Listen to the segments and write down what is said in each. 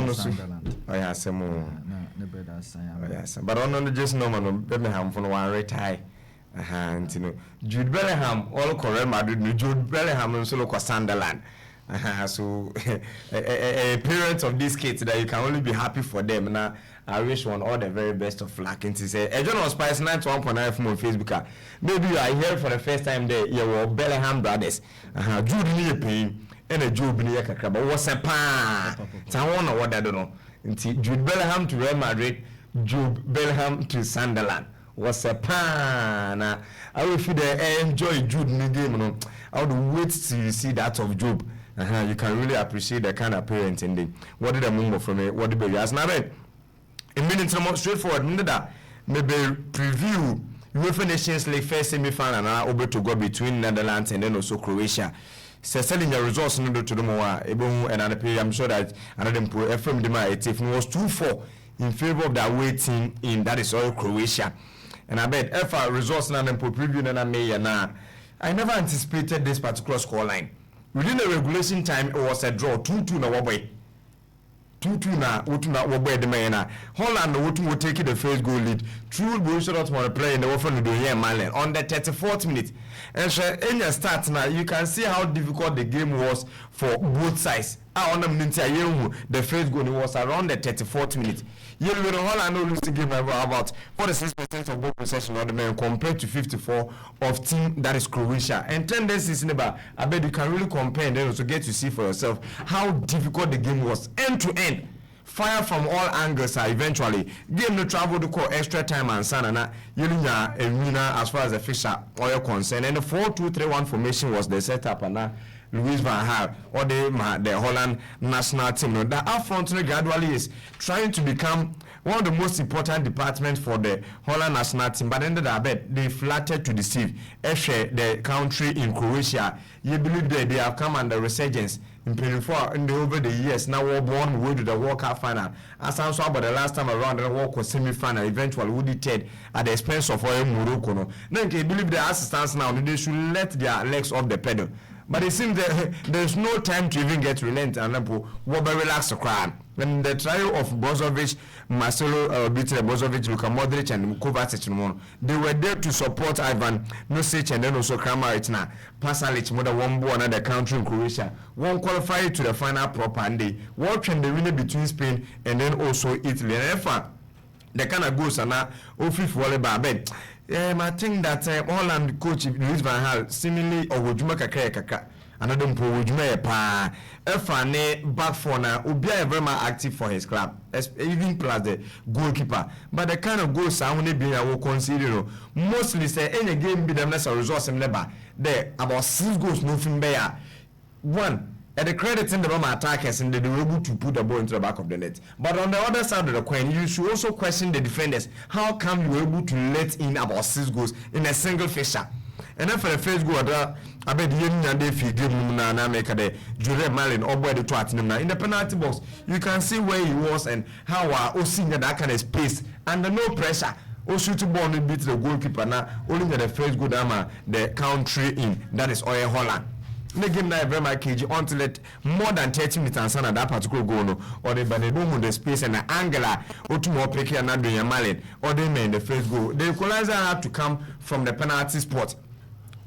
no so. Oh yeah, some. Yes, but on just normal Birmingham for one retire. And you know, Jude Bellingham, all correct Madrid, Jude Bellingham and solo Sunderland. So a parent of these kids that you can only be happy for them. Now I wish one all the very best of luck. And to say, John was Spice 91.9 from on Facebook. Maybe you are here for the first time there. You were Bellingham brothers. Jude near pain and a Jude near Kakraba. What's a pan? Someone or what I don't know. Jude Bellingham to Real Madrid, Jude Bellingham to Sunderland. What's a pan? I will feel the enjoy Jude in the game. No? I would wait to see that of Job. You can really appreciate the kind of parenting. What did I move from it? What did you ask? Now, a minute more straightforward. Maybe preview Uefa Nations League first semi-final and over to go between Netherlands and then also Croatia. So selling the results to the more and I'm sure that another FM was 2-4 in favor of the away team in that is all Croatia. And I bet if our results now preview and I may now I never anticipated this particular scoreline. Within the regulation time, it was a draw 2-2 na wabwe. 2-2 na wabwe the mayana. Holland will take the first goal lead. True Borussia Dortmund play in the Uefa Netherland on the 34th minute. And so in your start now, you can see how difficult the game was for both sides. On the first goal was around the 34th minute. Holland lose the game about 46% of ball possession on the men compared to 54 of team that is Croatia. And tendencies in about I bet you can really compare and then also get to see for yourself how difficult the game was end to end. Fire from all angles eventually game no travel to call extra time and sana yelunya a winner as far as the fisher oil concerned, and the 4-2-3-1 formation was the setup and Louis van Gaal or the Holland national team. No, that up front gradually is trying to become one of the most important departments for the Holland national team, but ended up they flattered to deceive the country in Croatia. You believe that they have come under resurgence in 24 in over the years. Now we're born way to the World Cup final. As I saw about the last time around the World Cup semi-final, eventually would it at the expense of Morocco. No, then they believe the assistants now they should let their legs off the pedal. But it seems that there's no time to even get relent and relax the crime. When the trial of Brozovic, Marcelo Brozovic, Luka Modric, and Kovacic, they were there to support Ivan Nosic and then also Kramaric, Pasalic, more than one born another country in Croatia. One qualified to the final proper and they watching the winner between Spain and then also Italy. And in fact, the kind of goals are now fifth volleyball bed. I think that Holland coach Louis van Gaal seemingly or Wojuma Kaka another Wojuma pa Efane back for now Ubia very much active for his club, even plus the goalkeeper. But the kind of goals I only be I will consider mostly say any game be them as a resource in labor. There about 6 goals nothing there. One. And the credit in the Roma attackers and they were able to put the ball into the back of the net. But on the other side of the coin, you should also question the defenders. How come you were able to let in about 6 goals in a single fixture? And then for the first goal, I bet the and they give na make the Jure Malin or boy the in the penalty box. You can see where he was and how Osin that kind of space under no pressure. O shoot ball beat the goalkeeper now. Only the first goal the country in that is Oye Holland. The game now very much kg until it more than 30 minutes and sana that particular goal no or they ban the space and the angular more picky and not doing Malin or they made the first goal. The equalizer had to come from the penalty spot.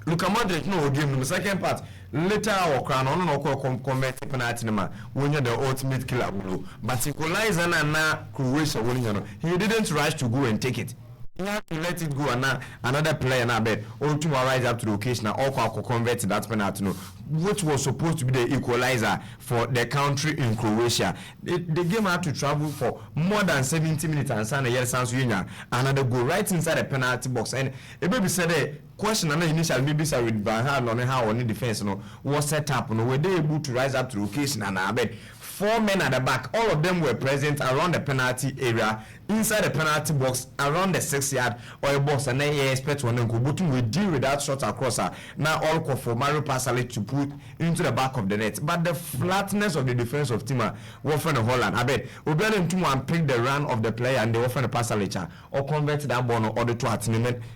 Luka Modric no game in the second part later or crown on no convert penalty number when you're the ultimate killer blue. But equalizer na Croatia winning he didn't rush to go and take it. You have to let it go and now another player now bet all to rise up to the occasion or convert that penalty which was supposed to be the equalizer for the country in Croatia. The game had to travel for more than 70 minutes and Sana Yelsan's Union another go right inside the penalty box. And it may be said question and initially maybe say with Van Gaal on how on the defense was set up were they able to rise up to the occasion and I bet 4 men at the back, all of them were present around the penalty area. inside the penalty box around the 6-yard or a box, and then you expect one go but we deal with that shot across now all call for Mario Pasalic to put into the back of the net. But the flatness of the defense of Tima Wolfen and Holland, I bet Ubel to and pick the run of the player and they offer the Pasalic or convert that ball or the two at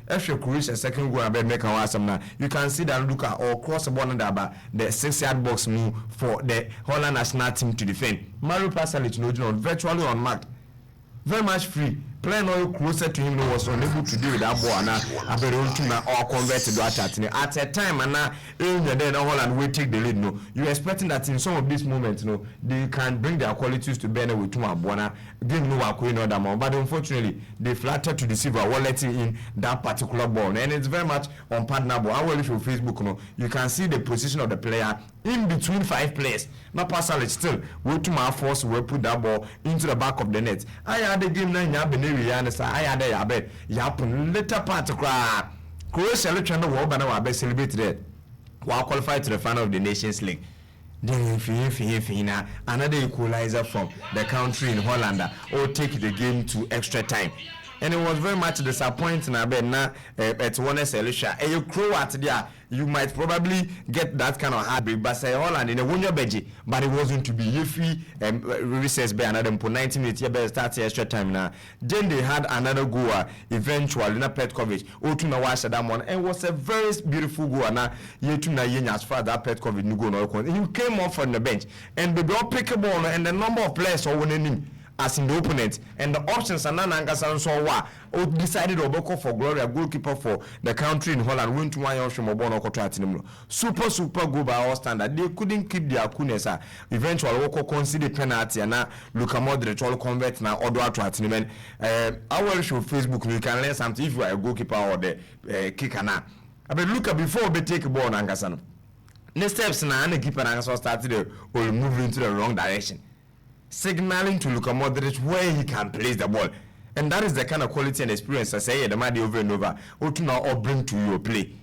if you reach a second goal, I bet make a awesome now. You can see that Luka or cross the ball about the 6-yard box move for the Holland national team to defend. Mario Pasalic no virtually unmarked. Very much free. Playing all closer to him was unable to do with that ball now. Or converted to that at a time and now then Holland will take the lead. No, you're expecting that in some of these moments, no, they can bring their qualities to bear with Tumabona, give no other more. But unfortunately, they flattered to deceive while letting in that particular ball. And it's very much unpardonable. I will show Facebook, no, you can see the position of the player in between 5 players. Not Pasalic still. Will to my force will put that ball into the back of the net. I had the game now. I had a bet. Yapun later part of Croatia trying to walk and I celebrated it while qualified to the final of the Nations League. Then another equalizer from the country in Holland or take the game to extra time. And it was very much disappointing. I bet now at one Elisha. And you Croat there, you might probably get that kind of heartbreak. But say Holland in a winner beji, but it wasn't to be Uefa recess by another 90 minutes. Yeah, start extra time now. Then they had another goal eventually. Na Petkovic, Otuna washed that one, and was a very beautiful goal. Now you tuna as far as that Petkovic no go no. You came off on the bench, and the ball pick a ball, and the number of players are winning. As in the opponent and the options and Nanangasan so wa decided Oboko for Gloria goalkeeper for the country in Holland went to one option Mobono Kotratinum. Super good by all standard. They couldn't keep their coolness. Eventually Oko conceded penalty and now Luka Modric all convert now Odo Atratinum. I will show Facebook you can learn something if you are a goalkeeper or the kicker now. I mean look before we take a ball Nangasan. Next steps now and the keeper Nangasan started or move into the wrong direction. Signaling to Luka Modric where he can place the ball. And that is the kind of quality and experience I say the man over and over. To now or bring to your play.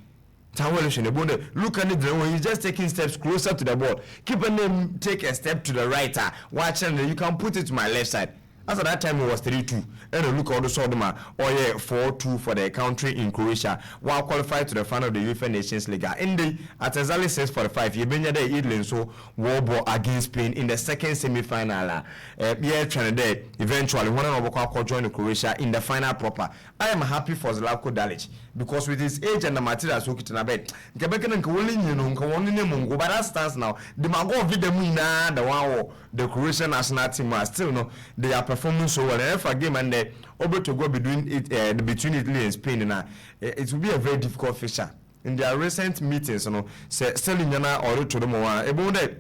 Look at it when he's just taking steps closer to the ball. Keep him take a step to the right. Watch and you can put it to my left side. As at that time it was 3-2. And look at the Sodoma or 4-2 for the country in Croatia while qualified to the final of the Uefa Nations League. In the at exactly 6:45, you been there Italy so war ball against Spain in the second semi-final. Eventually one of our join Croatia in the final proper. I am happy for Zlatko Dalic because with his age and the materials who can bet but that stands now. The Mago Videmina, the one the Croatian national team are still no they are performing so well. And if a game and they over to go between Italy and Spain, it will be a very difficult fixture. In their recent meetings, selling or to the more about that.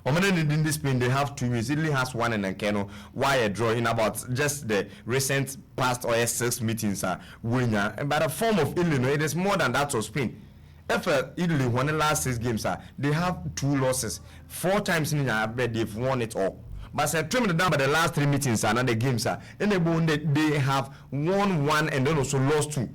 In this Spain, they have 2 wins. Italy has 1 and then why a draw in about just the recent past or 6 meetings are winner. And by the form of Italy, it is more than that of Spain. If Italy won the last 6 games, they have 2 losses. 4 times in their bed, they've won it all. But say trim down by the last 3 meetings and the games in the they have won 1 and then also lost 2.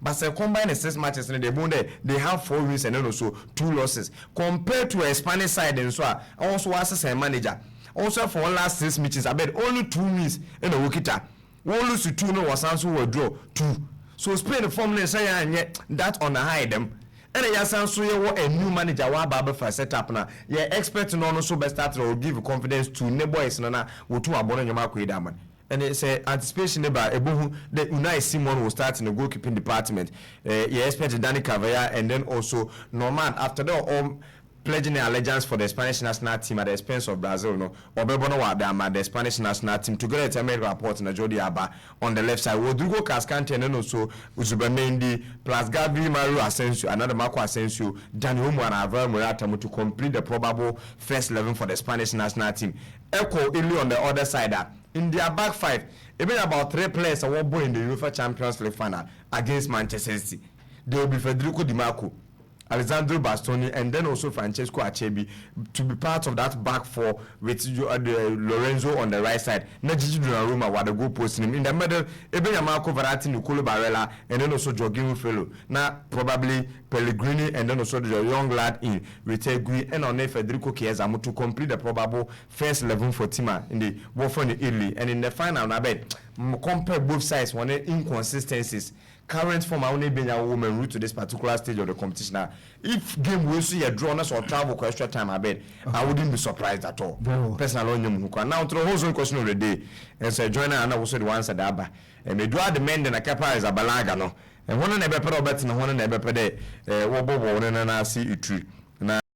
But say combine the 6 matches in the they have 4 wins and then also 2 losses. Compared to a Spanish side and so also as a manager. Also for last 6 meetings, I bet only 2 wins in the Wikita. 1 lose to 2 no was answer will draw 2. So Spain the formula say and yet that on the high them. And I sound so a new manager wa baba for setup na ye expect no no so best start or give confidence to neighbors na wo to abon nyama ko idaman and it say anticipation neighbor ebohu the Unai Simon will start in the goalkeeping department ye expect Dani Cavaya and then also Norman after that all pledging their allegiance for the Spanish national team at the expense of Brazil, no, or Bebono Wadama, the Spanish national team, together to make reports in the Jody Abba on the left side. Rodrigo Cascante and then also Uzubamendi, plus Gabriel Mario Asensio, another Marco Asensio, Daniel Mwana Murata to complete the probable first 11 for the Spanish national team. Echo Ili on the other side. In their back 5, even about 3 players are in the UEFA Champions League final against Manchester City. They will be Federico Di Marco. Alessandro Bastoni, and then also Francesco Acerbi to be part of that back four with Lorenzo on the right side. Na Gigi Donnarumma were the goal posting him in the middle. Eben Marco Verratti, Nicolo Barella, and then also Jorginho Fellow. Now probably Pellegrini, and then also the young lad in Retegui, and on Federico Chiesa to complete the probable first 11 for Tima in the Warfare in Italy. And in the final, I bet compare both sides one inconsistencies. Current form only being a woman route to this particular stage of the competition. Now, if game will see a draw or travel for extra time, I bet I wouldn't be surprised at all. Personally, now to the whole question of the day, and so joiner and I was the ones at Abba, and they do the men then a capa is a balaga no, and one never put a bet in one never put a wobo and I see you tree.